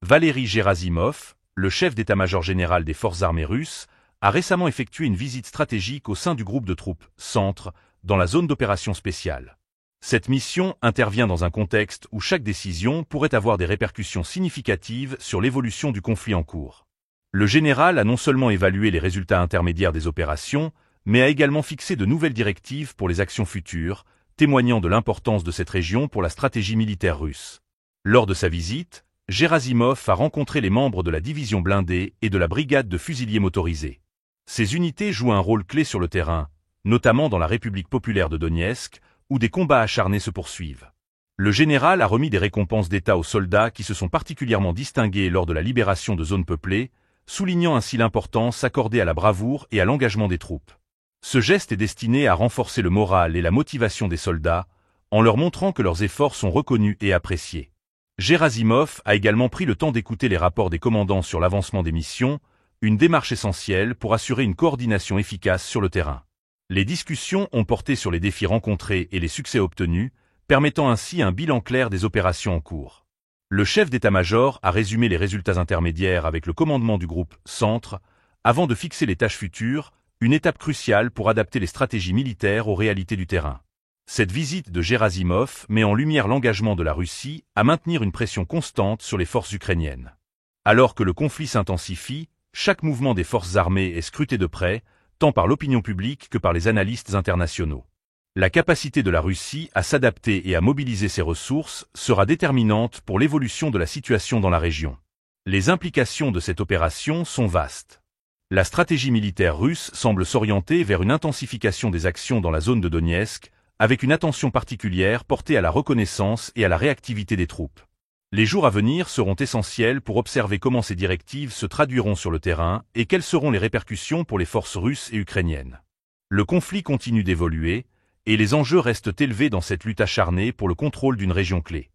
Valery Gerasimov, le chef d'état-major général des forces armées russes, a récemment effectué une visite stratégique au sein du groupe de troupes Centre, dans la zone d'opération spéciale. Cette mission intervient dans un contexte où chaque décision pourrait avoir des répercussions significatives sur l'évolution du conflit en cours. Le général a non seulement évalué les résultats intermédiaires des opérations, mais a également fixé de nouvelles directives pour les actions futures, témoignant de l'importance de cette région pour la stratégie militaire russe. Lors de sa visite, Gerasimov a rencontré les membres de la division blindée et de la brigade de fusiliers motorisés. Ces unités jouent un rôle clé sur le terrain, notamment dans la République populaire de Donetsk, où des combats acharnés se poursuivent. Le général a remis des récompenses d'État aux soldats qui se sont particulièrement distingués lors de la libération de zones peuplées, soulignant ainsi l'importance accordée à la bravoure et à l'engagement des troupes. Ce geste est destiné à renforcer le moral et la motivation des soldats, en leur montrant que leurs efforts sont reconnus et appréciés. Gerasimov a également pris le temps d'écouter les rapports des commandants sur l'avancement des missions, une démarche essentielle pour assurer une coordination efficace sur le terrain. Les discussions ont porté sur les défis rencontrés et les succès obtenus, permettant ainsi un bilan clair des opérations en cours. Le chef d'état-major a résumé les résultats intermédiaires avec le commandement du groupe Centre, avant de fixer les tâches futures, une étape cruciale pour adapter les stratégies militaires aux réalités du terrain. Cette visite de Gerasimov met en lumière l'engagement de la Russie à maintenir une pression constante sur les forces ukrainiennes. Alors que le conflit s'intensifie, chaque mouvement des forces armées est scruté de près, tant par l'opinion publique que par les analystes internationaux. La capacité de la Russie à s'adapter et à mobiliser ses ressources sera déterminante pour l'évolution de la situation dans la région. Les implications de cette opération sont vastes. La stratégie militaire russe semble s'orienter vers une intensification des actions dans la zone de Donetsk, avec une attention particulière portée à la reconnaissance et à la réactivité des troupes. Les jours à venir seront essentiels pour observer comment ces directives se traduiront sur le terrain et quelles seront les répercussions pour les forces russes et ukrainiennes. Le conflit continue d'évoluer, et les enjeux restent élevés dans cette lutte acharnée pour le contrôle d'une région clé.